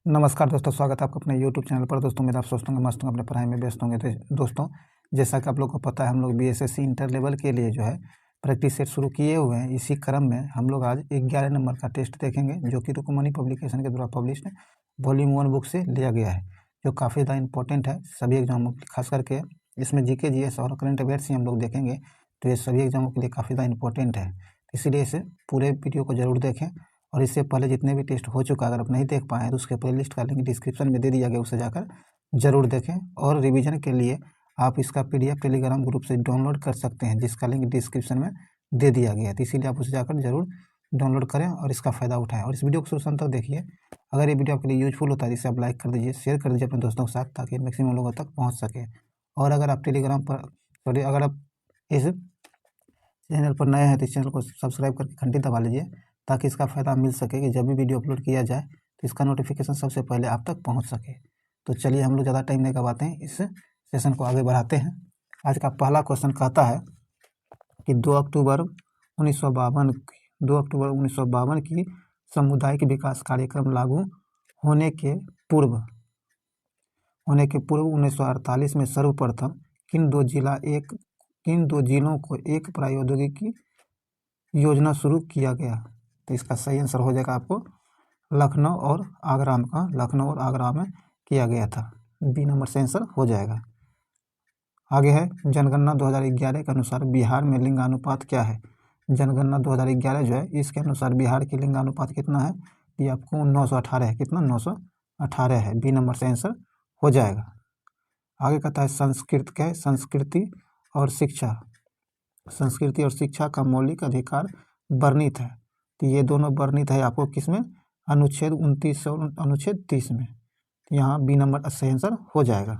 नमस्कार दोस्तों, स्वागत है आपका अपने यूट्यूब चैनल पर। दोस्तों मेरा आप सोचते होंगे मस्त होंगे, अपने पढ़ाई में व्यस्त होंगे। तो दोस्तों जैसा कि आप लोग को पता है, हम लोग बीएसएससी इंटर लेवल के लिए जो है प्रैक्टिस सेट शुरू किए हुए हैं। इसी क्रम में हम लोग आज 11 नंबर का टेस्ट देखेंगे, जो कि रुकमणी पब्लिकेशन के द्वारा पब्लिश है, वॉल्यूम 1 बुक से लिया गया है, जो काफ़ी ज़्यादा इंपॉर्टेंट है सभी एग्जामों के, खास करके इसमें जीके जीएस और करंट अफेयर्स ही हम लोग देखेंगे। तो ये सभी एग्जामों के लिए काफ़ी ज़्यादा इंपॉर्टेंट है, इसीलिए इसे पूरे वीडियो को जरूर देखें। और इससे पहले जितने भी टेस्ट हो चुका, अगर आप नहीं देख पाए तो उसके प्लेलिस्ट का लिंक डिस्क्रिप्शन में दे दिया गया, उसे जाकर जरूर देखें। और रिवीजन के लिए आप इसका पीडीएफ टेलीग्राम ग्रुप से डाउनलोड कर सकते हैं, जिसका लिंक डिस्क्रिप्शन में दे दिया गया है। तो इसीलिए आप उसे जाकर जरूर डाउनलोड करें और इसका फ़ायदा उठाएं। और इस वीडियो को शुरू तक देखिए। अगर ये वीडियो आपके लिए यूजफुल होता है, जिसे आप लाइक कर दीजिए, शेयर कर दीजिए अपने दोस्तों के साथ, ताकि मैक्सिमम लोगों तक पहुँच सके। और अगर आप टेलीग्राम पर अगर आप इस चैनल पर नए हैं तो इस चैनल को सब्सक्राइब करके घंटी दबा लीजिए, ताकि इसका फ़ायदा मिल सके कि जब भी वीडियो अपलोड किया जाए तो इसका नोटिफिकेशन सबसे पहले आप तक पहुंच सके। तो चलिए हम लोग ज़्यादा टाइम नहीं गवाते हैं, इस सेशन को आगे बढ़ाते हैं। आज का पहला क्वेश्चन कहता है कि 2 अक्टूबर 1952 की सामुदायिक विकास कार्यक्रम लागू होने के पूर्व 1948 में सर्वप्रथम किन दो जिलों को एक प्रौद्योगिकी योजना शुरू किया गया। तो इसका सही आंसर हो जाएगा आपको लखनऊ और आगरा में किया गया था। बी नंबर से आंसर हो जाएगा। आगे है जनगणना 2011 के अनुसार बिहार में लिंगानुपात क्या है। जनगणना 2011 जो है, इसके अनुसार बिहार की लिंगानुपात कितना है, ये आपको 918 है। कितना? 918 है। बी नंबर से आंसर हो जाएगा। आगे कहता है संस्कृति और शिक्षा का मौलिक अधिकार वर्णित है। तो ये दोनों वर्णित है आपको किसमें? अनुच्छेद 29 और अनुच्छेद 30 में। यहाँ बी नंबर सही आंसर हो जाएगा।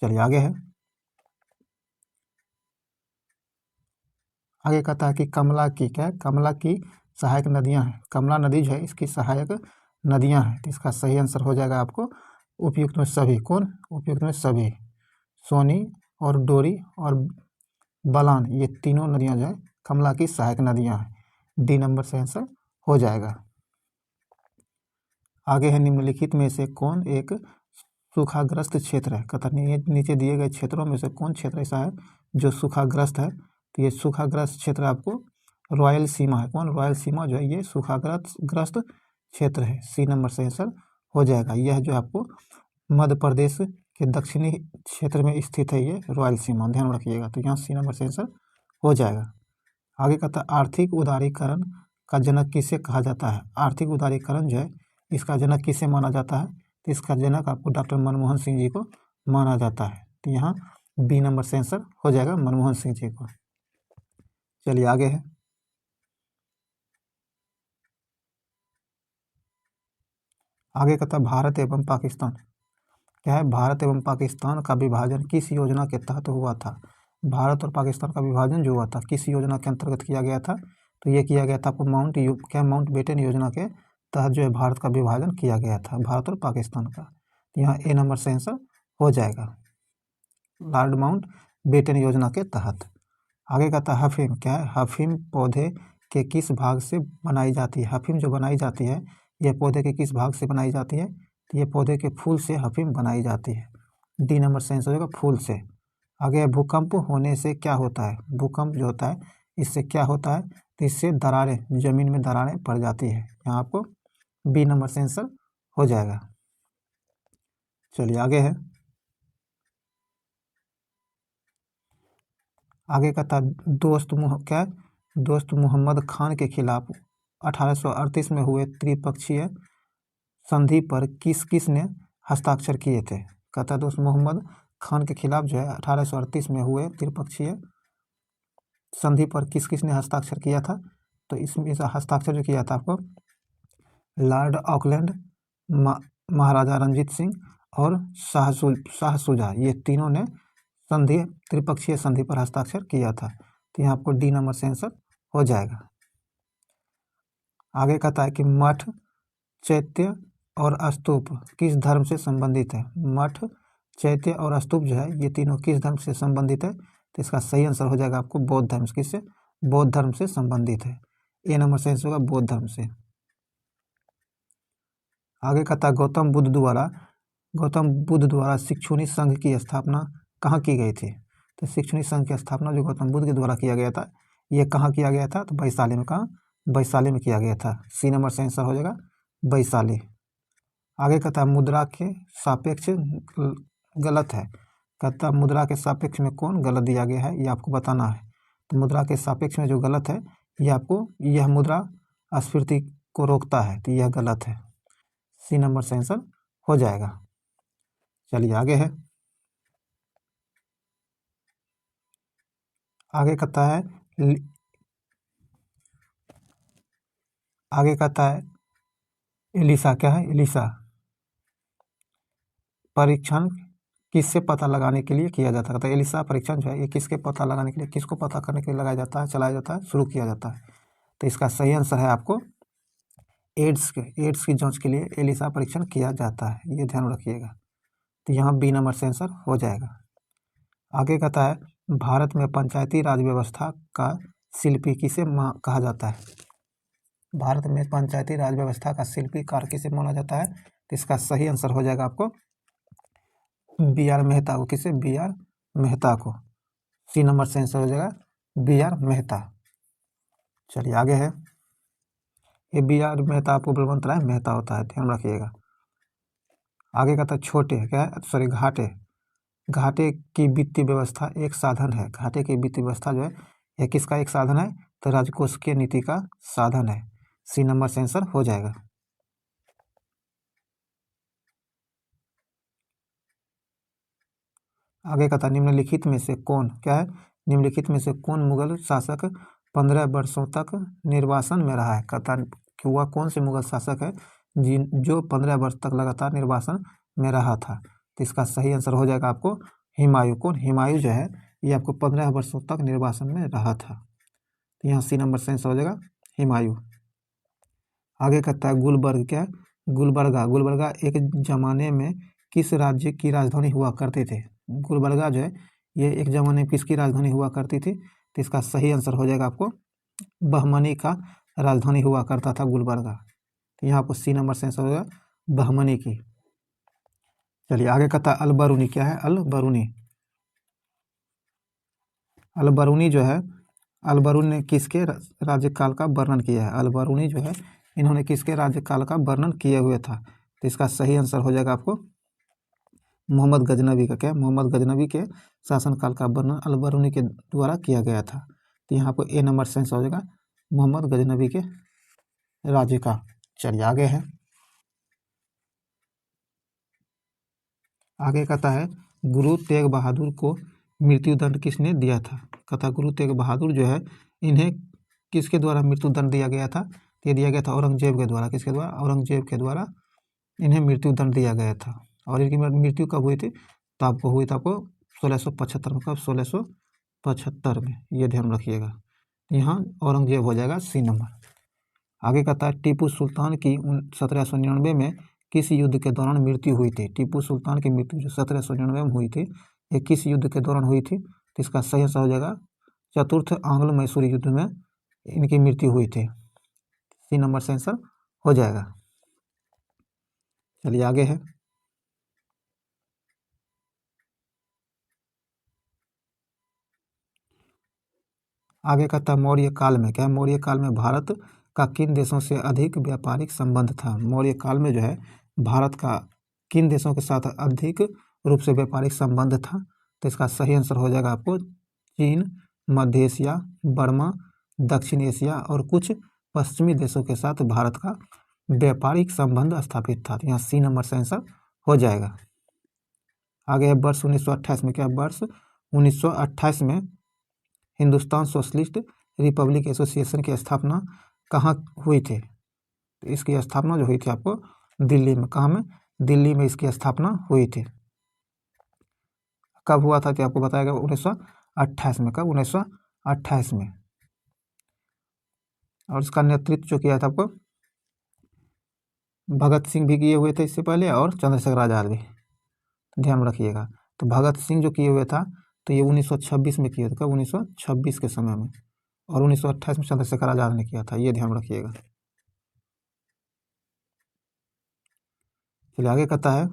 चलिए आगे है। आगे कहता है कि कमला की सहायक नदियां हैं। कमला नदी जो है, इसकी सहायक नदियां हैं। तो इसका सही आंसर हो जाएगा आपको उपयुक्त में सभी। कौन? उपयुक्त में सभी। सोनी और डोरी और बलान, ये तीनों नदियां जो है कमला की सहायक नदियां हैं। डी नंबर से आंसर हो जाएगा। आगे है निम्नलिखित में से कौन एक सूखाग्रस्त क्षेत्र है। कहता नीचे दिए गए क्षेत्रों में से कौन क्षेत्र ऐसा है जो सूखाग्रस्त है। तो ये सूखाग्रस्त क्षेत्र आपको रॉयल सीमा है। कौन? रॉयल सीमा जो है ये सूखाग्रस्त क्षेत्र है। सी नंबर से आंसर हो जाएगा। यह जो आपको मध्य प्रदेश के दक्षिणी क्षेत्र में स्थित है, ये रॉयल सीमा, ध्यान रखिएगा। तो यहाँ सी नंबर से आंसर हो जाएगा। आगे कहता है आर्थिक उदारीकरण का जनक किसे कहा जाता है। आर्थिक उदारीकरण जो है, इसका जनक किसे माना जाता है। तो इसका जनक आपको डॉक्टर मनमोहन सिंह जी को माना जाता है। तो यहाँ बी नंबर से आंसर हो जाएगा, मनमोहन सिंह जी को। चलिए आगे है। आगे कहता है भारत एवं पाकिस्तान क्या है। भारत एवं पाकिस्तान का विभाजन किस योजना के तहत हुआ था। भारत और पाकिस्तान का विभाजन जो हुआ था, किस योजना के अंतर्गत किया गया था। तो ये किया गया था आपको माउंट बेटन योजना के तहत जो है भारत का विभाजन किया गया था, भारत और पाकिस्तान का। तो यहाँ ए नंबर से आंसर हो जाएगा, लॉर्ड माउंट बेटन योजना के तहत। आगे कहता है अफीम क्या है। अफीम पौधे के किस भाग से बनाई जाती है। अफीम जो बनाई जाती है, यह पौधे के किस भाग से बनाई जाती है। तो ये पौधे के फूल से अफीम बनाई जाती है। डी नंबर से आंसर होगा फूल से। आगे भूकंप होने से क्या होता है। भूकंप जो होता है, इससे क्या होता है। तो इससे जमीन में दरारें पड़ जाती है। यहाँ आपको बी नंबर से आंसर हो जाएगा। चलिए आगे है। आगे का था दोस्त मोहम्मद खान के खिलाफ 1838 में हुए त्रिपक्षीय संधि पर किस किस ने हस्ताक्षर किए थे। कहता दोस्त मोहम्मद खान के खिलाफ जो है 1838 में हुए त्रिपक्षीय संधि पर किस किस ने हस्ताक्षर किया था। तो इसमें हस्ताक्षर जो किया था आपको लॉर्ड ऑकलैंड, महाराजा रंजीत सिंह और शाह सुजा, ये तीनों ने त्रिपक्षीय संधि पर हस्ताक्षर किया था। तो यहाँ आपको डी नंबर से आंसर हो जाएगा। आगे कहता है कि मठ, चैत्य और स्तूप किस धर्म से संबंधित है। मठ, चैत्य और स्तूप जो है, ये तीनों किस धर्म से संबंधित है। तो इसका सही आंसर हो जाएगा आपको बौद्ध धर्म। किससे? बौद्ध धर्म से संबंधित है। ए नंबर से आंसर होगा बौद्ध धर्म से। आगे कहता है गौतम बुद्ध द्वारा शिक्षुनी संघ की स्थापना कहाँ की गई थी। तो शिक्षुनी संघ की स्थापना जो गौतम बुद्ध के द्वारा किया गया था, ये कहाँ किया गया था, तो वैशाली में। कहाँ? वैशाली में किया गया था। सी नंबर से आंसर हो जाएगा वैशाली। आगे कहता है मुद्रा के सापेक्ष गलत है। कहता है मुद्रा के सापेक्ष में कौन गलत दिया गया है, ये आपको बताना है। तो मुद्रा के सापेक्ष में जो गलत है, ये आपको, यह मुद्रा स्फीति को रोकता है, तो यह गलत है। सी नंबर से आंसर हो जाएगा। चलिए आगे है। आगे कहता है एलिसा। क्या है? एलिसा परीक्षण किससे पता लगाने के लिए किया जाता है। तो एलिसा परीक्षण जो है, ये किसके पता लगाने के लिए, किसको पता करने के लिए लगाया जाता है, चलाया जाता है, शुरू किया जाता है। तो इसका सही आंसर है आपको एड्स की जांच के लिए एलिसा परीक्षण किया जाता है, ये ध्यान रखिएगा। तो यहाँ बी नंबर से आंसर हो जाएगा। आगे कहता है भारत में पंचायती राज व्यवस्था का शिल्पी किसे कहा जाता है। भारत में पंचायती राज व्यवस्था का शिल्पीकार किसे माना जाता है। तो इसका सही आंसर हो जाएगा आपको बी आर मेहता को। किसे? बी आर मेहता को। सी नंबर से आंसर हो जाएगा बी आर मेहता। चलिए आगे है। ये बी आर मेहता आपको बलवंत राय मेहता होता है, ध्यान रखिएगा। आगे कहता है छोटे, क्या है, सॉरी, घाटे की वित्तीय व्यवस्था एक साधन है। घाटे की वित्तीय व्यवस्था जो है, यह किसका एक साधन है, तो राजकोषीय नीति का साधन है। सी नंबर से आंसर हो जाएगा। आगे कहता है निम्नलिखित में से कौन, क्या है, निम्नलिखित में से कौन मुगल शासक 15 वर्षों तक निर्वासन में रहा है। कहता है कि वह कौन से मुगल शासक है जो 15 वर्ष तक लगातार निर्वासन में रहा था। तो इसका सही आंसर हो जाएगा आपको हुमायूं। कौन? हुमायूं जो है, ये आपको 15 वर्षों तक निर्वासन में रहा था। तो यहाँ सी नंबर से आंसर हो जाएगा हुमायूं। आगे कहता है गुलबर्ग। क्या है? गुलबर्गा एक जमाने में किस राज्य की राजधानी हुआ करते थे। गुलबर्गा जो है, ये एक जमाने में किसकी राजधानी हुआ करती थी। तो इसका सही आंसर हो जाएगा आपको बहमनी का राजधानी हुआ करता था गुलबर्गा। तो यहाँ आपको सी नंबर से आंसर हो जाएगा बहमनी की। चलिए आगे कहता है अलबरूनी। क्या है? अलबरूनी जो है, अलबरूनी ने किसके राज्यकाल का वर्णन किया है। अलबरूनी जो है, इन्होंने किसके राज्यकाल का वर्णन किए हुए था। तो इसका सही आंसर हो जाएगा आपको मोहम्मद गजनबी का। क्या? मोहम्मद गजनबी के शासनकाल का वर्णन अलबरूनी के द्वारा किया गया था। तो यहाँ पर ए नंबर से आंसर हो जाएगा मोहम्मद गजनबी के राज्य का। चलिए आगे है। आगे कहता है गुरु तेग बहादुर को मृत्युदंड किसने दिया था। कहता गुरु तेग बहादुर जो है, इन्हें किसके द्वारा मृत्युदंड दिया गया था। ये दिया गया था औरंगजेब के द्वारा। किसके द्वारा? औरंगजेब के द्वारा इन्हें मृत्युदंड दिया गया था। और इनकी मृत्यु कब हुई थी, तो आपको हुई थी आपको 1675 में। कब? 1675 में, ये ध्यान रखिएगा। यहाँ औरंगजेब हो जाएगा सी नंबर। आगे कहता है टीपू सुल्तान की 1799 में किस युद्ध के दौरान मृत्यु हुई थी। टीपू सुल्तान की मृत्यु जो 1799 में हुई थी, ये किस युद्ध के दौरान हुई थी। तो इसका सही आंसर हो जाएगा चतुर्थ आंग्ल मैसूर युद्ध में इनकी मृत्यु हुई थी। सी नंबर से आंसर हो जाएगा। चलिए आगे है। आगे कहता है मौर्य काल में। क्या है? मौर्य काल में भारत का किन देशों से अधिक व्यापारिक संबंध था। मौर्य काल में जो है, भारत का किन देशों के साथ अधिक रूप से व्यापारिक संबंध था। तो इसका सही आंसर हो जाएगा आपको चीन, मध्य एशिया, बर्मा, दक्षिण एशिया और कुछ पश्चिमी देशों के साथ भारत का व्यापारिक संबंध स्थापित था। तो यहाँ सी नंबर से आंसर हो जाएगा। आगे है वर्ष 1928 में। क्या? वर्ष 1928 में हिंदुस्तान सोशलिस्ट रिपब्लिक एसोसिएशन की स्थापना कहाँ हुई थी। तो इसकी स्थापना जो हुई थी आपको दिल्ली में। कहाँ में? दिल्ली में इसकी स्थापना हुई थी। कब हुआ था तो आपको बताया गया 1928 में। कब? 1928 में। और इसका नेतृत्व जो किया था आपको भगत सिंह भी किए हुए थे इससे पहले, और चंद्रशेखर आजाद भी, ध्यान रखिएगा। तो भगत सिंह जो किए हुए था, तो ये 1926 में किए थे। कब? 1926 के समय में। और 1928 में चंद्रशेखर आजाद ने किया था, ये ध्यान रखिएगा। चलिए आगे कहता है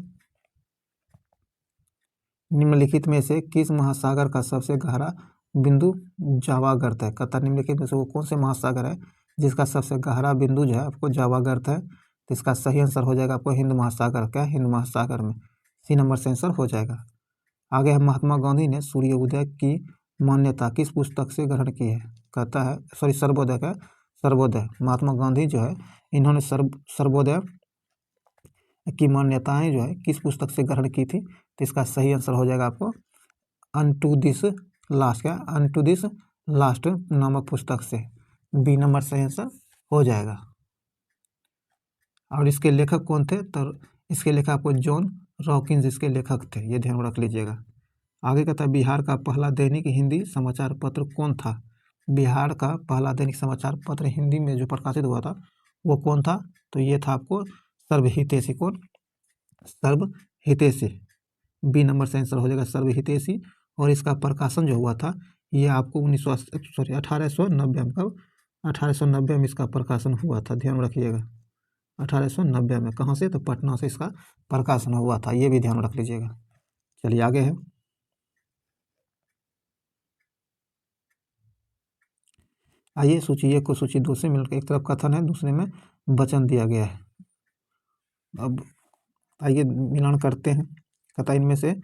निम्नलिखित में से किस महासागर का सबसे गहरा बिंदु जावा गर्त है। कहता है निम्नलिखित में से वो कौन से महासागर है जिसका सबसे गहरा बिंदु जो है आपको जावा गर्त है। तो इसका सही आंसर हो जाएगा आपको हिंद महासागर। क्या हिंद महासागर में सी नंबर से आंसर हो जाएगा। आगे है महात्मा गांधी ने सूर्य उदय की मान्यता किस पुस्तक से ग्रहण की है। कहता है सर्वोदय का सर्वोदय महात्मा गांधी जो है इन्होंने सर्वोदय की मान्यताएं जो है किस पुस्तक से ग्रहण की थी। तो इसका सही आंसर हो जाएगा आपको अनटू दिस लास्ट। क्या अनटू दिस लास्ट नामक पुस्तक से बी नंबर सही आंसर हो जाएगा। और इसके लेखक कौन थे। तो इसके लेखक आपको जॉन रॉकिंस इसके लेखक थे, ये ध्यान रख लीजिएगा। आगे कहता है बिहार का पहला दैनिक हिंदी समाचार पत्र कौन था। बिहार का पहला दैनिक समाचार पत्र हिंदी में जो प्रकाशित हुआ था वो कौन था। तो ये था आपको सर्वहितैषी। कौन सर्वहितैषी बी नंबर से आंसर हो जाएगा सर्वहितैषी। और इसका प्रकाशन जो हुआ था ये आपको 1890 में कब 1890 में इसका प्रकाशन हुआ था, ध्यान रखिएगा 1890 में। कहाँ से तो पटना से इसका प्रकाशन हुआ था, ये भी ध्यान रख लीजिएगा। चलिए आगे है आइए सूची 1 को सूची 2 से मिलकर एक तरफ कथन है दूसरे में वचन दिया गया है। अब आइए मिलान करते हैं। कहता इनमें से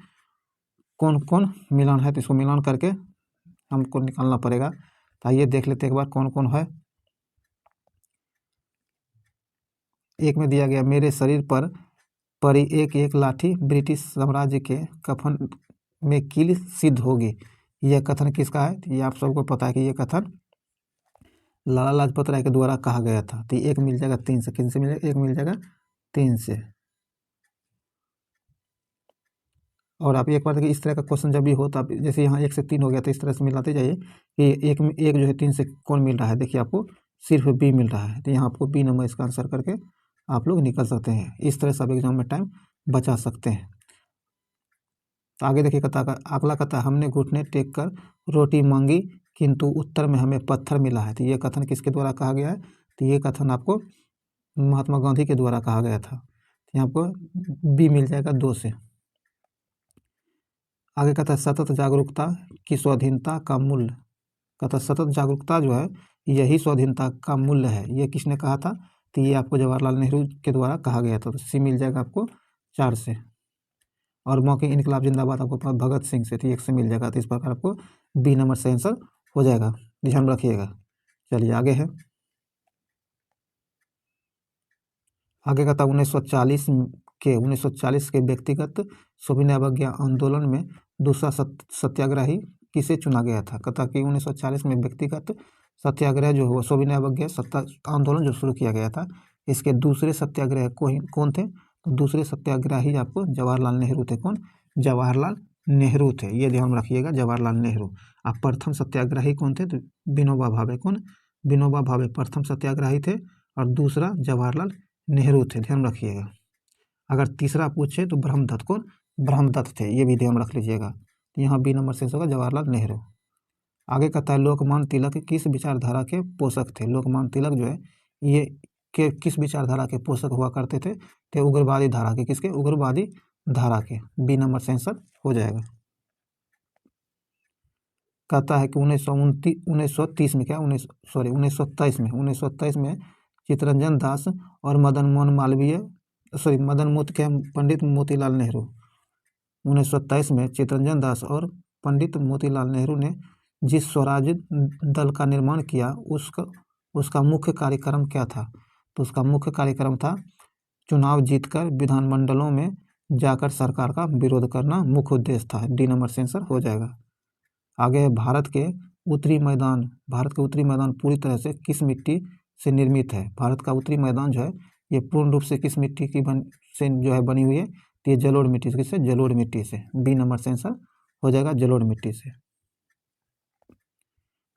कौन कौन मिलान है तो इसको मिलान करके हमको निकालना पड़ेगा। तो आइए देख लेते हैं एक बार कौन कौन है। एक में दिया गया मेरे शरीर पर परी एक एक लाठी ब्रिटिश साम्राज्य के कफन में कील सिद्ध होगी। यह कथन किसका है। तो ये आप सबको पता है कि यह कथन लाला लाजपत राय के द्वारा कहा गया था। तो एक मिल जाएगा 3 से, किन से मिलेगा एक मिल जाएगा 3 से। और आप एक बार देखिए इस तरह का क्वेश्चन जब भी हो तो आप जैसे यहाँ 1 से 3 हो गया तो इस तरह से मिलाते जाइए कि एक जो है 3 से कौन मिल रहा है। देखिए आपको सिर्फ बी मिल रहा है तो यहाँ आपको बी नंबर इसका आंसर करके आप लोग निकल सकते हैं। इस तरह से आप एग्जाम में टाइम बचा सकते हैं। तो आगे देखिए अगला कथा हमने घुटने टेक कर रोटी मांगी किंतु उत्तर में हमें पत्थर मिला है। तो ये कथन किसके द्वारा कहा गया है। तो ये कथन आपको महात्मा गांधी के द्वारा कहा गया था। तो यहाँ आपको बी मिल जाएगा 2 से। आगे कहता है सतत जागरूकता की स्वाधीनता का मूल्य। कहता है सतत जागरूकता जो है यही स्वाधीनता का मूल्य है। ये किसने कहा था। तो ये आपको जवाहरलाल नेहरू के द्वारा कहा गया था। तो सी मिल जाएगा आपको 4 से। और मौखिक इनकलाब जिंदाबाद आपको भगत सिंह से, तो 1 से मिल जाएगा। तो इस प्रकार आपको बी नंबर से आंसर हो जाएगा, ध्यान रखिएगा। चलिए आगे है आगे कहता 1940 के व्यक्तिगत सविनय अवज्ञा आंदोलन में दूसरा सत्याग्रही किसे चुना गया था। कहता कि 1940 में व्यक्तिगत सत्याग्रह जो हुआ सविनय अवज्ञा आंदोलन जो शुरू किया गया था इसके दूसरे सत्याग्रह कौन थे। तो दूसरे सत्याग्रही आपको जवाहरलाल नेहरू थे। कौन जवाहरलाल नेहरू थे, ये ध्यान रखिएगा जवाहरलाल नेहरू। आप प्रथम सत्याग्रही कौन थे। तो विनोबा भावे। कौन विनोबा भावे प्रथम सत्याग्रही थे और दूसरा जवाहरलाल नेहरू थे, ध्यान रखिएगा। अगर तीसरा पूछे तो ब्रह्मदत्त। कौन ब्रह्मदत्त थे, ये भी ध्यान रख लीजिएगा। तो यहाँ बी नंबर से होगा जवाहरलाल नेहरू। आगे कहता है लोकमान्य तिलक किस विचारधारा के पोषक थे। लोकमान्य तिलक जो है ये के किस विचारधारा के पोषक हुआ करते थे। तो उग्रवादी धारा के, किसके उग्रवादी धारा के। बी नंबर से आंसर हो जाएगा। कहता है कि 1930 में क्या 1923 में चित्तरंजन दास और मदन पंडित मोतीलाल नेहरू 1927 में चित्तरंजन दास और पंडित मोतीलाल नेहरू ने जिस स्वराज दल का निर्माण किया उसका मुख्य कार्यक्रम क्या था। तो उसका मुख्य कार्यक्रम था चुनाव जीतकर विधानमंडलों में जाकर सरकार का विरोध करना मुख्य उद्देश्य था। डी नंबर से आंसर हो जाएगा। आगे भारत के उत्तरी मैदान पूरी तरह से किस मिट्टी से निर्मित है। भारत का उत्तरी मैदान जो है ये पूर्ण रूप से किस मिट्टी की से जो है बनी हुई है। तो ये जलोढ़ मिट्टी से, किससे जलोढ़ मिट्टी से। बी नंबर से आंसर हो जाएगा जलोढ़ मिट्टी से।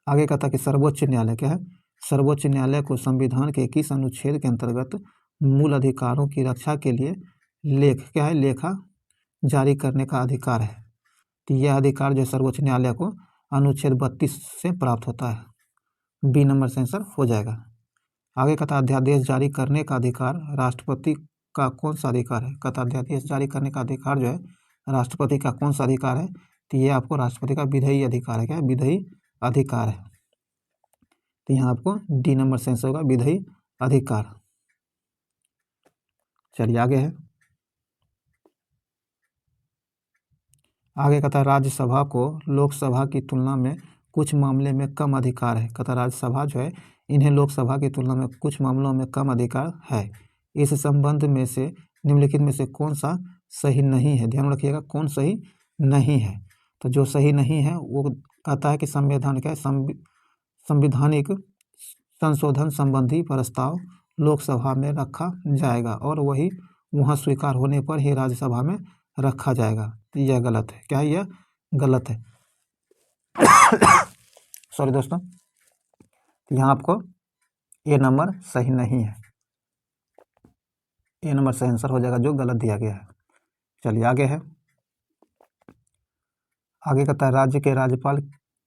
आगे कहता कि सर्वोच्च न्यायालय क्या है। सर्वोच्च न्यायालय को संविधान के किस अनुच्छेद के अंतर्गत मूल अधिकारों की रक्षा के लिए लेखा जारी करने का अधिकार है। तो यह अधिकार जो सर्वोच्च न्यायालय को अनुच्छेद 32 से प्राप्त होता है। बी नंबर से आंसर हो जाएगा। आगे कहता अध्यादेश जारी करने का अधिकार राष्ट्रपति का कौन सा अधिकार है? कहता अध्यादेश जारी करने का अधिकार जो है राष्ट्रपति का कौन सा अधिकार है? तो ये आपको राष्ट्रपति का विधेयी अधिकार है। क्या विधेयी अधिकार है? तो यहाँ आपको डी नंबर से आंसर होगा विधेयी अधिकार। चलिए आगे है, आगे कहता है राज्यसभा को लोकसभा की तुलना में कुछ मामले में कम अधिकार है। कहता राज्यसभा जो है इन्हें लोकसभा की तुलना में कुछ मामलों में कम अधिकार है। इस संबंध में से निम्नलिखित में से कौन सा सही नहीं है? ध्यान रखिएगा कौन सही नहीं है। तो जो सही नहीं है वो कहता है कि संविधान क्या है, संविधानिक संशोधन संबंधी प्रस्ताव लोकसभा में रखा जाएगा और वही वहाँ स्वीकार होने पर ही राज्यसभा में रखा जाएगा। तो यह गलत है। क्या यह गलत है? सॉरी दोस्तों, तो यहाँ आपको ए नंबर सही नहीं है। ए नंबर सही आंसर हो जाएगा जो गलत दिया गया है। चलिए आगे है, आगे कहता है राज्य के राज्यपाल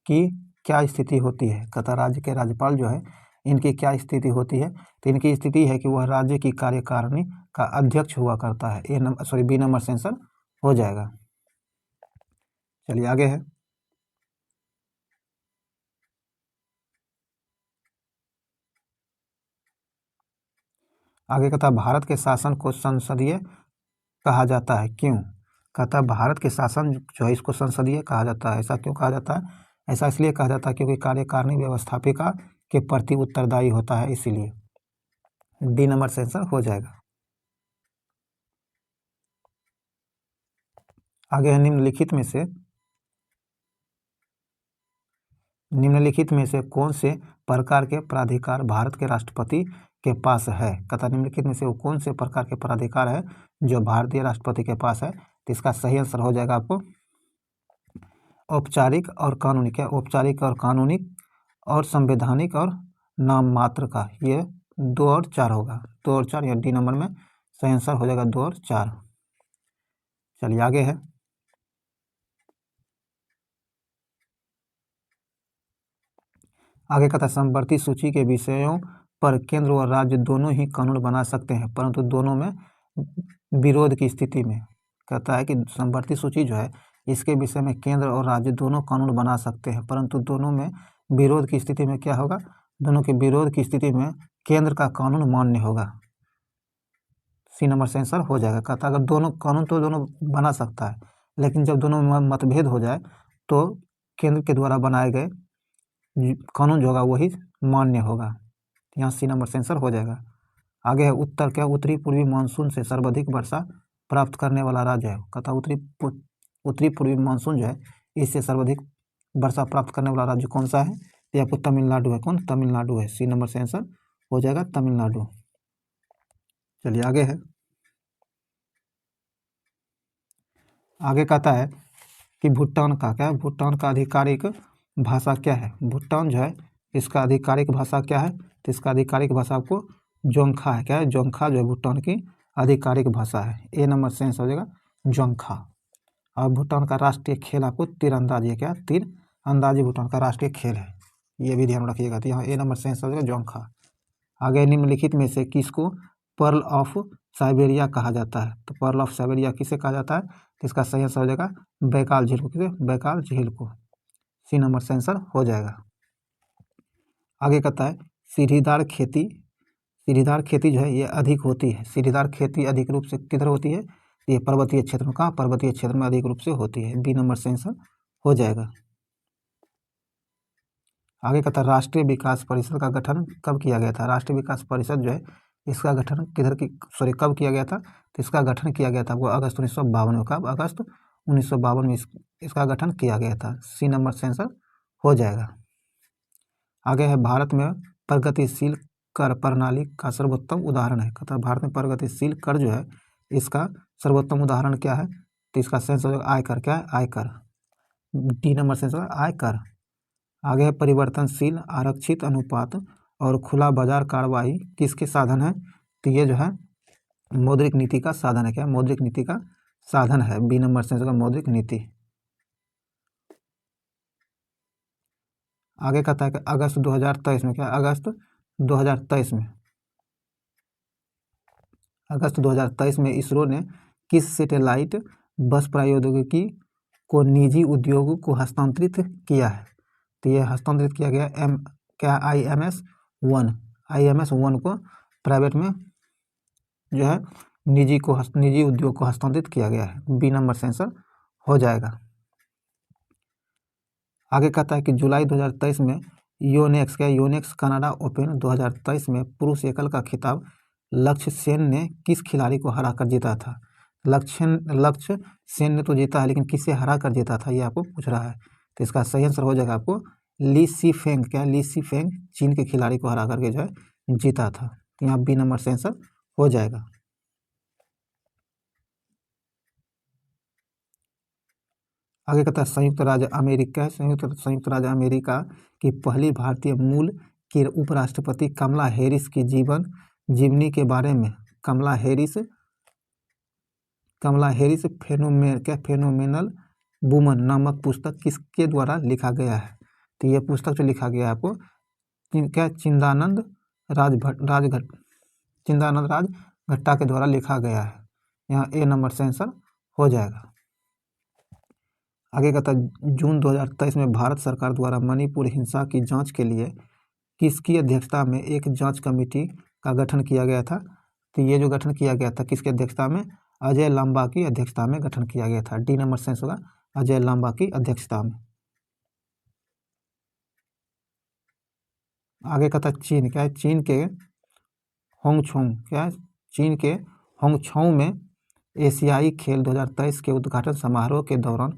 की क्या स्थिति होती है? कहता राज्य के राज्यपाल जो है इनकी क्या स्थिति होती है? तो इनकी स्थिति है कि वह राज्य की कार्यकारिणी का अध्यक्ष हुआ करता है। ए नंबर सॉरी बी नंबर से आंसर हो जाएगा। चलिए आगे है, आगे कहता भारत के शासन को संसदीय कहा जाता है क्यों? कहता भारत के शासन जो है इसको संसदीय कहा जाता है। ऐसा क्यों कहा जाता है? ऐसा इसलिए कहा जाता है क्योंकि कार्यकारिणी व्यवस्थापिका के प्रति उत्तरदायी होता है, इसीलिए डी नंबर से आंसर हो जाएगा। आगे है निम्नलिखित में से कौन से प्रकार के प्राधिकार भारत के राष्ट्रपति के पास है? कहता निम्नलिखित में से वो कौन से प्रकार के प्राधिकार है जो भारतीय राष्ट्रपति के पास है? तो इसका सही आंसर हो जाएगा आपको औपचारिक और कानूनी। क्या औपचारिक और कानूनी और संवैधानिक और नाम मात्र का, ये 2 और 4 होगा। 2 और 4 या डी नंबर में सही आंसर हो जाएगा 2 और 4। चलिए आगे है, आगे कहता समवर्ती सूची के विषयों पर केंद्र और राज्य दोनों ही कानून बना सकते हैं परंतु दोनों में विरोध की स्थिति में। कहता है कि समवर्ती सूची जो है इसके विषय में केंद्र और राज्य दोनों कानून बना सकते हैं परंतु दोनों में विरोध की स्थिति में क्या होगा? दोनों के विरोध की स्थिति में केंद्र का कानून मान्य होगा। सी नंबर से आंसर हो जाएगा। कहता अगर दोनों कानून तो दोनों बना सकता है लेकिन जब दोनों में मतभेद हो जाए तो केंद्र के द्वारा बनाए गए कानून जो होगा वही मान्य होगा। यहाँ सी नंबर से आंसर हो जाएगा। आगे है उत्तर क्या उत्तरी पूर्वी मानसून से सर्वाधिक वर्षा प्राप्त करने वाला राज्य है? कहता उत्तरी पूर्वी मानसून जो है इससे सर्वाधिक वर्षा प्राप्त करने वाला राज्य कौन सा है? ये आपको तमिलनाडु है। कौन? तमिलनाडु है। सी नंबर से आंसर हो जाएगा तमिलनाडु। चलिए आगे है, आगे कहता है कि भूटान का क्या है? भूटान का आधिकारिक भाषा क्या है? भूटान जो है इसका आधिकारिक भाषा क्या है? तो इसका आधिकारिक भाषा आपको जोंखा है। क्या है? जोंखा जो है भूटान की आधिकारिक भाषा है। ए नंबर से आंसर हो जाएगा जोंखा। और भूटान का राष्ट्रीय खेल आपको तीरंदाजी है। क्या? तीरंदाजी भूटान का राष्ट्रीय खेल है, ये भी ध्यान रखिएगा। तो यहाँ ए नंबर से आंसर हो जाएगा जोंखा। आगे निम्नलिखित में से किसको पर्ल ऑफ साइबेरिया कहा जाता है? तो पर्ल ऑफ साइबेरिया किसे कहा जाता है? तो इसका सही आंसर हो जाएगा बैकाल झील को। किसे? बैकाल झील को। सी नंबर से आंसर हो जाएगा। आगे कहता है सीढ़ीदार खेती जो है ये अधिक होती है। सीढ़ीदार खेती अधिक रूप से किधर होती है? ये पर्वतीय क्षेत्र में। कहाँ? पर्वतीय क्षेत्र में अधिक रूप से होती है। बी नंबर से आंसर हो जाएगा। आगे कहता है राष्ट्रीय विकास परिषद का गठन कब किया गया था? राष्ट्रीय विकास परिषद जो है इसका गठन कब किया गया था? तो इसका गठन किया गया था वो अगस्त 1952 में। कब? अगस्त 1952 में इसका गठन किया गया था। सी नंबर से आंसर हो जाएगा। आगे है भारत में प्रगतिशील कर प्रणाली का सर्वोत्तम उदाहरण है। कहता है भारत में प्रगतिशील कर जो है इसका सर्वोत्तम उदाहरण क्या है? तो इसका सेंस हो जाएगा आयकर। क्या है? आयकर। डी नंबर सेंस होगा आयकर। आगे है परिवर्तनशील आरक्षित अनुपात और खुला बाजार कार्रवाई किसके साधन है? तो ये जो है मौद्रिक नीति का साधन है। क्या? मौद्रिक नीति का साधन है। बी नंबर सेंस होगा मौद्रिक नीति। आगे कहता है कि अगस्त 2023 में। क्या? अगस्त 2023 में अगस्त 2023 में इसरो ने किस सैटेलाइट बस प्रौद्योगिकी को निजी उद्योगों को हस्तांतरित किया है? तो ये हस्तांतरित किया गया IMS-1 को प्राइवेट में जो है निजी उद्योग को हस्तांतरित किया गया है। बी नंबर से आंसर हो जाएगा। आगे कहता है कि जुलाई 2023 में योनेक्स कनाडा ओपन 2023 में पुरुष एकल का खिताब लक्ष्य सेन ने किस खिलाड़ी को हराकर जीता था? लक्ष्य सेन ने तो जीता है, लेकिन किसे हरा कर जीता था ये आपको पूछ रहा है। तो इसका सही आंसर हो जाएगा आपको ली सी फेंग चीन के खिलाड़ी को हरा करके जो है जीता था। तो यहाँ बी नंबर से आंसर हो जाएगा। आगे कहता है संयुक्त राज्य अमेरिका की पहली भारतीय मूल की उपराष्ट्रपति कमला हैरिस की जीवनी के बारे में कमला हैरिस फेनोमेनल वुमन नामक पुस्तक किसके द्वारा लिखा गया है? तो ये पुस्तक जो लिखा गया है आपको चिंदानंद राज घट्टा के द्वारा लिखा गया है। यहाँ ए नंबर से आंसर हो जाएगा। आगे कहता है जून 2023 में भारत सरकार द्वारा मणिपुर हिंसा की जांच के लिए किसकी अध्यक्षता में एक जांच कमेटी का गठन किया गया था? तो ये जो गठन किया गया था किसकी अध्यक्षता में? अजय लांबा की अध्यक्षता में गठन किया गया था। डी नंबर सेंस होगा अजय लांबा की अध्यक्षता में। आगे कहता है चीन के होंगछोंग में एशियाई खेल 2023 के उद्घाटन समारोह के दौरान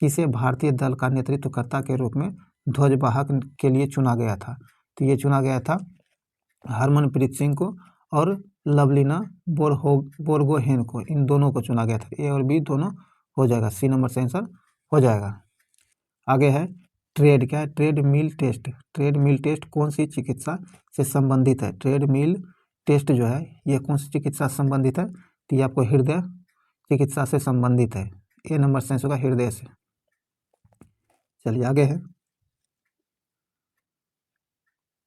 किसे भारतीय दल का नेतृत्वकर्ता के रूप में ध्वजवाहक के लिए चुना गया था? तो ये चुना गया था हरमनप्रीत सिंह को और लवलीना बोरगोहेन को, इन दोनों को चुना गया था। ए और बी दोनों हो जाएगा। सी नंबर से आंसर हो जाएगा। आगे है ट्रेडमिल टेस्ट कौन सी चिकित्सा से संबंधित है? ट्रेडमिल टेस्ट जो है ये कौन सी चिकित्सा से संबंधित है? तो ये आपको हृदय चिकित्सा से संबंधित है। ए नंबर से आंसर होगा हृदय से। चलिए आगे है।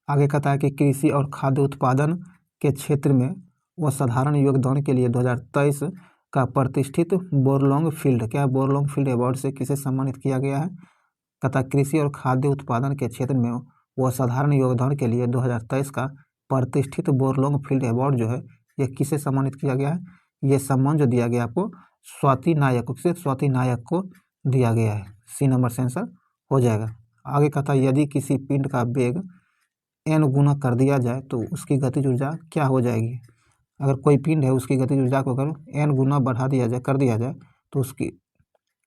आगे कहता है कि कृषि और खाद्य उत्पादन के क्षेत्र में असाधारण योगदान के लिए 2023 का प्रतिष्ठित बोरलॉन्ग फील्ड अवार्ड से किसे सम्मानित किया गया है? कहता है कृषि और खाद्य उत्पादन के क्षेत्र में असाधारण योगदान के लिए 2023 का प्रतिष्ठित बोरलॉन्ग फील्ड अवार्ड जो है ये किसे सम्मानित किया गया है? ये सम्मान जो दिया गया आपको स्वाति नायक को दिया गया है। सी नंबर से आंसर हो जाएगा। आगे कहता है यदि किसी पिंड का वेग n गुना कर दिया जाए तो उसकी गतिज ऊर्जा क्या हो जाएगी? अगर कोई पिंड है उसकी गतिज ऊर्जा को अगर n गुना कर दिया जाए तो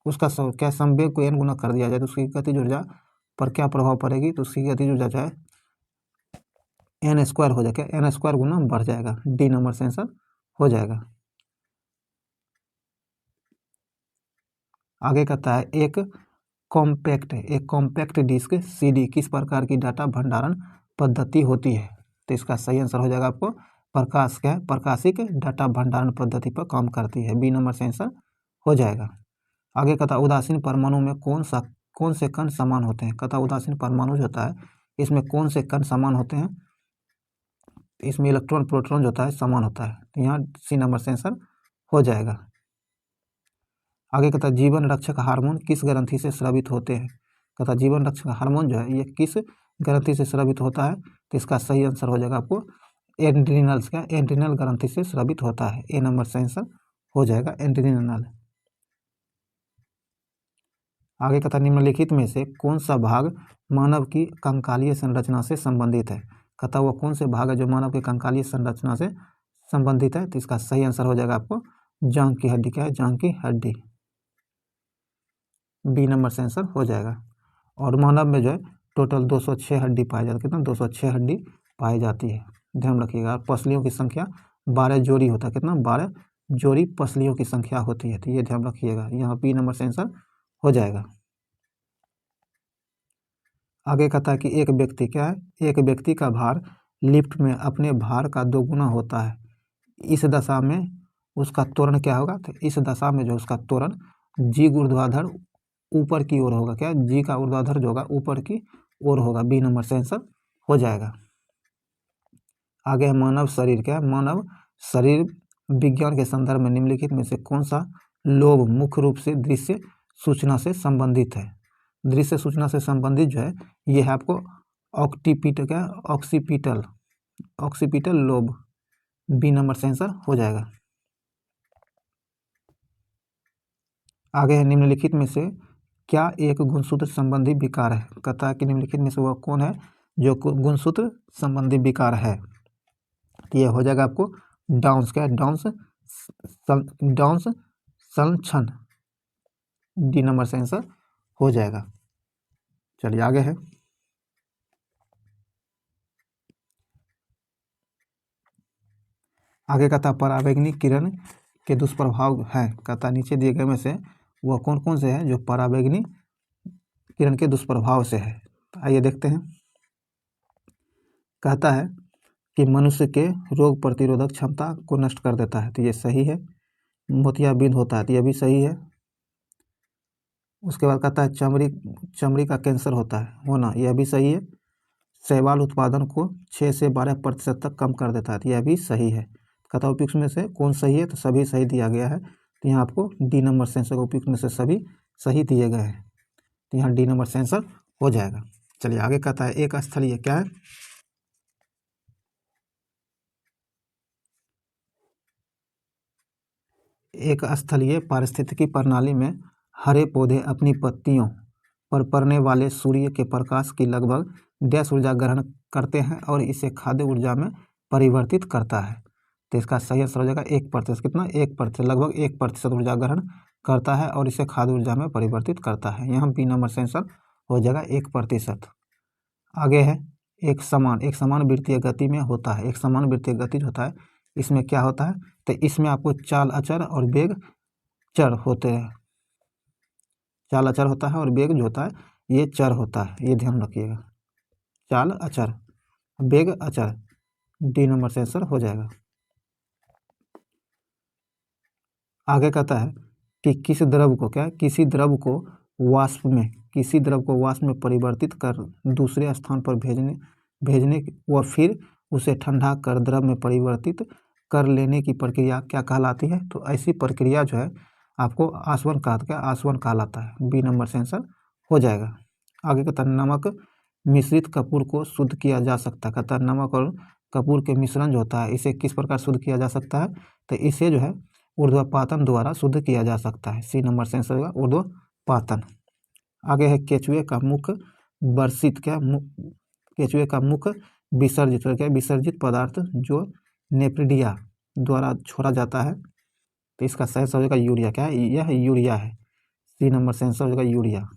उसका संवेग को n गुना कर दिया जाए तो उसकी गतिज ऊर्जा पर क्या प्रभाव पड़ेगी? तो उसकी गतिज ऊर्जा जो है n² हो जाएगा, n² गुना बढ़ जाएगा। डी नंबर से आंसर हो जाएगा। आगे कहता है एक कॉम्पैक्ट डिस्क CD किस प्रकार की डाटा भंडारण पद्धति होती है? तो इसका सही आंसर हो जाएगा आपको प्रकाशिक डाटा भंडारण पद्धति पर काम करती है। बी नंबर से आंसर हो जाएगा। आगे कहता है उदासीन परमाणु में कौन से कण समान होते हैं? कहता उदासीन परमाणु जो होता है इसमें कौन से कण समान होते हैं? इसमें इलेक्ट्रॉन प्रोटॉन जो होता है समान होता है। तो यहाँ सी नंबर से आंसर हो जाएगा। आगे कहता है जीवन रक्षक हार्मोन किस ग्रंथि से स्रावित होते हैं? कहता जीवन रक्षक हार्मोन जो है ये किस ग्रंथि से स्रावित होता है? तो इसका सही आंसर हो जाएगा आपको एड्रिनल ग्रंथि से स्रावित होता है। ए नंबर से आंसर हो जाएगा एड्रिनल। आगे कहता निम्नलिखित में से कौन सा भाग मानव की कंकालीय संरचना से संबंधित है? कहता वो कौन से भाग है जो मानव की कंकालीय संरचना से संबंधित है? तो इसका सही आंसर हो जाएगा आपको जांघ की हड्डी। जांघ की हड्डी। बी नंबर से आंसर हो जाएगा। और मानव में जो है टोटल 206 हड्डी पाई जाती है। कितना? 206 हड्डी पाई जाती है, ध्यान रखिएगा। पसलियों की संख्या 12 जोड़ी होता है। कितना? 12 जोड़ी पसलियों की संख्या होती है। तो ये ध्यान रखिएगा। यहाँ बी नंबर से आंसर हो जाएगा। आगे कहता है कि एक व्यक्ति का भार लिफ्ट में अपने भार का 2 गुना होता है। इस दशा में उसका त्वरण क्या होगा? तो इस दशा में जो उसका त्वरण जी ऊर्ध्वाधर ऊपर की ओर होगा। जी का ऊर्ध्वाधर जो होगा ऊपर की ओर होगा। बी नंबर से आंसर हो जाएगा। आगे है मानव शरीर। मानव शरीर विज्ञान के संदर्भ में निम्नलिखित में से कौन सा लोब मुख्य रूप से दृश्य सूचना से संबंधित है? दृश्य सूचना से संबंधित जो है ये है आपको ऑक्सीपिटल लोब, बी नंबर से आंसर हो जाएगा। आगे है निम्नलिखित में से क्या एक गुणसूत्र संबंधी विकार है? कहता है कि निम्नलिखित में से वह कौन है जो गुणसूत्र संबंधी विकार है? तो ये हो जाएगा आपको डाउन्स, क्या डाउन्स संलक्षण, डी नंबर से आंसर हो जाएगा। चलिए आगे है आगे कहता परावैंगनिक किरण के दुष्प्रभाव है। कहता नीचे दिए गए में से वह कौन कौन से हैं जो परावैंगनिक किरण के दुष्प्रभाव से है? आइए देखते हैं। कहता है कि मनुष्य के रोग प्रतिरोधक क्षमता को नष्ट कर देता है, तो ये सही है। मोतियाबिंद होता है, तो यह भी सही है। उसके बाद कहता है चमड़ी का कैंसर होता है होना, यह भी सही है। शैवाल उत्पादन को 6 से 12% तक कम कर देता है, तो यह भी सही है। कहता उपयुक्त में से कौन सही है? तो सभी सही दिया गया है, तो यहाँ आपको डी नंबर से आंसर, उपयुक्त में से सभी सही दिए गए हैं, तो यहाँ डी नंबर से आंसर हो जाएगा। चलिए आगे कहता है एक स्थलीय, क्या है? एक स्थलीय पारिस्थितिकी प्रणाली में हरे पौधे अपनी पत्तियों पर पड़ने वाले सूर्य के प्रकाश की लगभग 10 ऊर्जा ग्रहण करते हैं और इसे खाद्य ऊर्जा में परिवर्तित करता है। तो इसका सही आंसर हो जाएगा 1%। कितना? 1%, लगभग 1% ऊर्जा ग्रहण करता है और इसे खाद्य ऊर्जा में परिवर्तित करता है। यहाँ बी नंबर से आंसर हो जाएगा 1%। आगे है एक समान वृत्तीय गति में होता है। एक समान वृत्तीय गति होता है, इसमें क्या होता है? तो इसमें आपको चाल अचर और वेग चर होते हैं। चाल अचर होता है और वेग जो होता है ये चर होता है, ये ध्यान रखिएगा। चाल अचर, वेग अचर, डी नंबर से आंसर हो जाएगा। आगे कहता है कि किसी द्रव को वाष्प में परिवर्तित कर दूसरे स्थान पर भेजने व फिर उसे ठंडा कर द्रव में परिवर्तित कर लेने की प्रक्रिया क्या कहलाती है? तो ऐसी प्रक्रिया जो है आपको आसवन कहलाता है। बी नंबर से आंसर हो जाएगा। आगे कहता है नमक मिश्रित कपूर को शुद्ध किया जा सकता है। कहता है नमक और कपूर के मिश्रण जो होता है इसे किस प्रकार शुद्ध किया जा सकता है? तो इसे जो है ऊर्ध्वपातन द्वारा शुद्ध किया जा सकता है। सी नंबर से आंसर होगा ऊर्ध्वपातन। आगे है केचुए का मुख विसर्जित पदार्थ जो नेप्रिडिया द्वारा छोड़ा जाता है, तो इसका सही आंसर होगा यूरिया। क्या है? यह यूरिया है। सी नंबर से आंसर होगा यूरिया।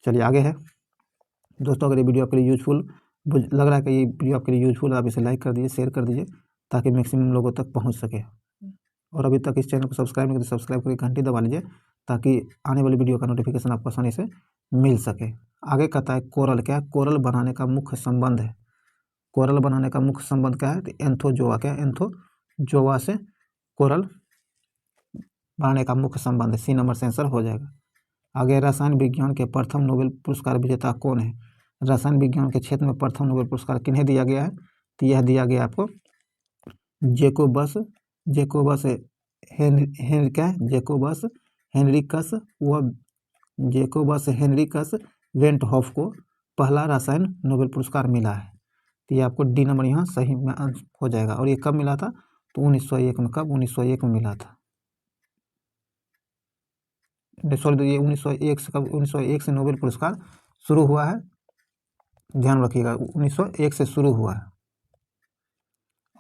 चलिए आगे है दोस्तों, अगर ये वीडियो आपके लिए यूजफुल लग रहा है कि ये वीडियो आपके लिए यूजफुल है, आप इसे लाइक कर दीजिए, शेयर कर दीजिए ताकि मैक्सिमम लोगों तक पहुंच सके। और अभी तक इस चैनल को सब्सक्राइब नहीं किया तो सब्सक्राइब करके घंटी दबा लीजिए ताकि आने वाली वीडियो का नोटिफिकेशन आपको आसानी से मिल सके। आगे कहता है कोरल, क्या है? कोरल बनाने का मुख्य संबंध है। कोरल बनाने का मुख्य संबंध क्या है? तो एंथोजोआ, क्या है? एंथोजोआ से कोरल बनाने का मुख्य संबंध है। सी नंबर से आंसर हो जाएगा। आगे रसायन विज्ञान के प्रथम नोबेल पुरस्कार विजेता कौन है? रसायन विज्ञान के क्षेत्र में प्रथम नोबेल पुरस्कार किन्हें दिया गया है? तो यह दिया गया आपको जेकोबस हेनरिकस वेंटहोफ को पहला रसायन नोबेल पुरस्कार मिला है। तो ये आपको डी नंबर यहाँ सही में हो जाएगा। और ये कब मिला था? तो 1901 में। कब? 1901 में मिला था। सॉरी, ये 1901 से कब? 1901 से नोबेल पुरस्कार शुरू हुआ है, ध्यान रखिएगा, 1901 से शुरू हुआ है।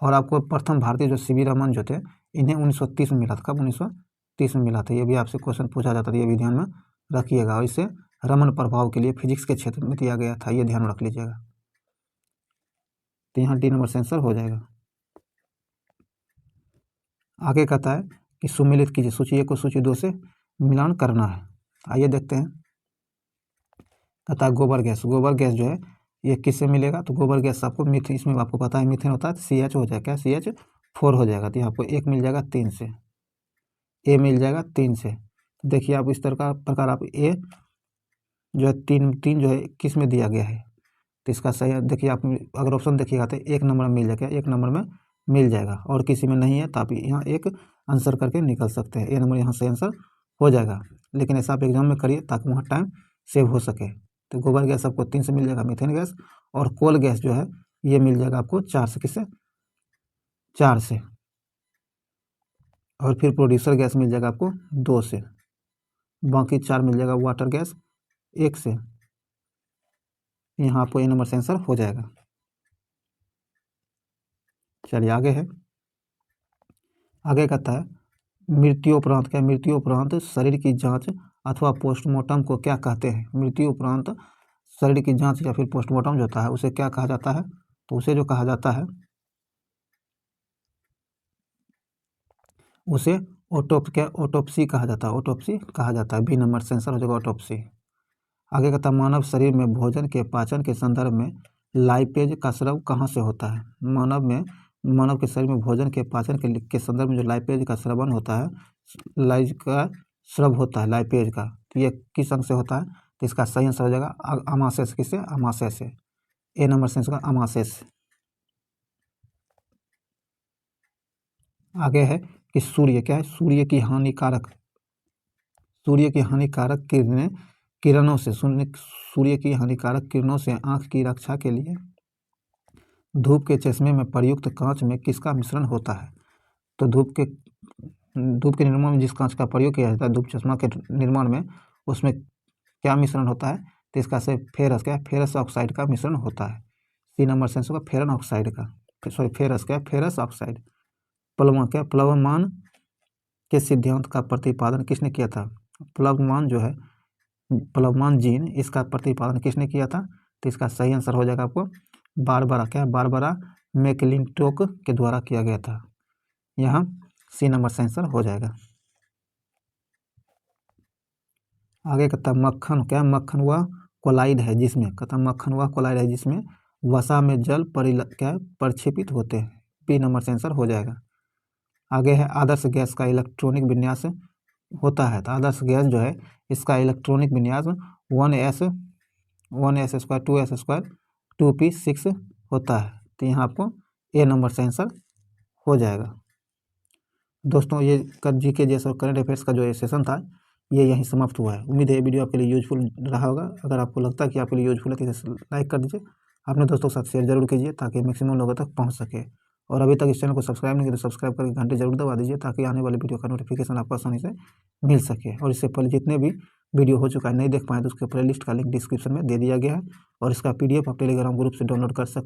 और आपको प्रथम भारतीय जो सीवी रमन जो थे इन्हें 1930 में मिला था। कब? 1930 में मिला था। ये भी आपसे क्वेश्चन पूछा जाता था, ये भी ध्यान में रखिएगा। और इसे रमन प्रभाव के लिए फिजिक्स के क्षेत्र में दिया गया था, ये ध्यान रख लीजिएगा। तो यहाँ डी नंबर से आंसर हो जाएगा। आगे कहता है कि सुमेलित कीजिए, सूची 1 को सूची 2 से मिलान करना है। आइए देखते हैं। कहता है गोबर गैस जो है ये किससे मिलेगा? तो गोबर गैस आपको मीथेन, इसमें आपको पता है मीथेन होता है, तो CH हो जाएगा। क्या? CH4 हो जाएगा। तो यहाँ आपको 1 मिल जाएगा 3 से, A मिल जाएगा 3 से। देखिए आप इस तरह का प्रकार आप A जो है 3 जो है किस में दिया गया है, तो इसका सही देखिए आप अगर ऑप्शन देखिएगा तो 1 नंबर में मिल जाएगा। 1 नंबर में मिल जाएगा, और किसी में नहीं है तो आप यहाँ एक आंसर करके निकल सकते हैं। ए नंबर यहाँ से आंसर हो जाएगा। लेकिन ऐसा आप एग्जाम में करिए ताकि वहाँ टाइम सेव हो सके। तो गोबर गैस आपको 3 से मिल जाएगा, मीथेन गैस, और कोल गैस जो है ये मिल जाएगा आपको 4 से, किससे, 4 से, और फिर प्रोड्यूसर गैस मिल जाएगा आपको 2 से, बाकी 4 मिल जाएगा वाटर गैस 1 से। यहाँ आपको ए नंबर से आंसर हो जाएगा। चलिए आगे है, आगे कहता है मृत्यु उपरांत, क्या मृत्यु उपरांत शरीर की जांच अथवा पोस्टमार्टम को क्या कहते हैं? मृत्यु उपरांत शरीर की जांच या फिर पोस्टमार्टम जो होता है उसे क्या कहा जाता है? तो उसे जो कहा जाता है उसे ऑटोप्सी कहा जाता है, ऑटोप्सी कहा जाता है। बी नंबर से आंसर हो जाएगा ऑटोप्सी। आगे कहता है मानव शरीर में भोजन के पाचन के संदर्भ में लाइपेज का स्राव कहाँ से होता है? मानव के शरीर में भोजन के पाचन के संदर्भ में जो लाइपेज का स्रवण होता है, लाइज का स्रव होता है लाइपेज का, तो ये किस अंग से होता है? तो इसका सही आंसर हो जाएगा अमाशय से। किससे? अमाशय से। ए नंबर से आंसर अमाशय से। आगे है कि सूर्य क्या है? सूर्य की हानिकारक किरणों से आंख की रक्षा के लिए धूप के चश्मे में प्रयुक्त कांच में किसका मिश्रण होता है? तो धूप के निर्माण में जिस कांच का प्रयोग किया जाता है धूप चश्मा के निर्माण में, उसमें क्या मिश्रण होता है? तो इसका से फेरस, क्या है? फेरस ऑक्साइड का मिश्रण होता है। सी नंबर से आंसर होगा फेरन ऑक्साइड का, सॉरी फेरस, क्या है? Ferrous oxide. प्लवमान के सिद्धांत का प्रतिपादन किसने किया था? प्लवमान जीन, इसका प्रतिपादन किसने किया था? तो इसका सही आंसर हो जाएगा आपको बारबरा मैकलिंटोक के द्वारा किया गया था। यहाँ सी नंबर से आंसर हो जाएगा। आगे कहता मक्खन, क्या मक्खन व कोलाइड है जिसमें, कहता मक्खन व कोलाइड है जिसमें वसा में जल प्रक्षेपित होते हैं। बी नंबर से आंसर हो जाएगा। आगे है आदर्श गैस का इलेक्ट्रॉनिक विन्यास होता है, तो आदर्श गैस जो है इसका इलेक्ट्रॉनिक विन्यास 1s square 2s square 2p6 होता है। तो यहाँ आपको ए नंबर से आंसर हो जाएगा। दोस्तों ये जीके जैसा करंट अफेयर्स का जो ये सेशन था ये यहीं समाप्त हुआ है। उम्मीद है ये वीडियो आपके लिए यूजफुल रहा होगा। अगर आपको लगता है कि आपके लिए यूजफुल है तो इसे लाइक कर दीजिए, अपने दोस्तों के साथ शेयर जरूर कीजिए ताकि मैक्सिमम लोगों तक पहुंच सके। और अभी तक इस चैनल को सब्सक्राइब नहीं किया तो सब्सक्राइब करके घंटे जरूर दबा दीजिए ताकि आने वाली वीडियो का नोटिफिकेशन आपको आसानी से मिल सके। और इससे पहले जितने भी वीडियो हो चुका है नहीं देख पाए तो उसके प्लेलिस्ट का लिंक डिस्क्रिप्शन में दे दिया गया है, और इसका PDF आप टेलीग्राम ग्रुप से डाउनलोड कर सकते हैं।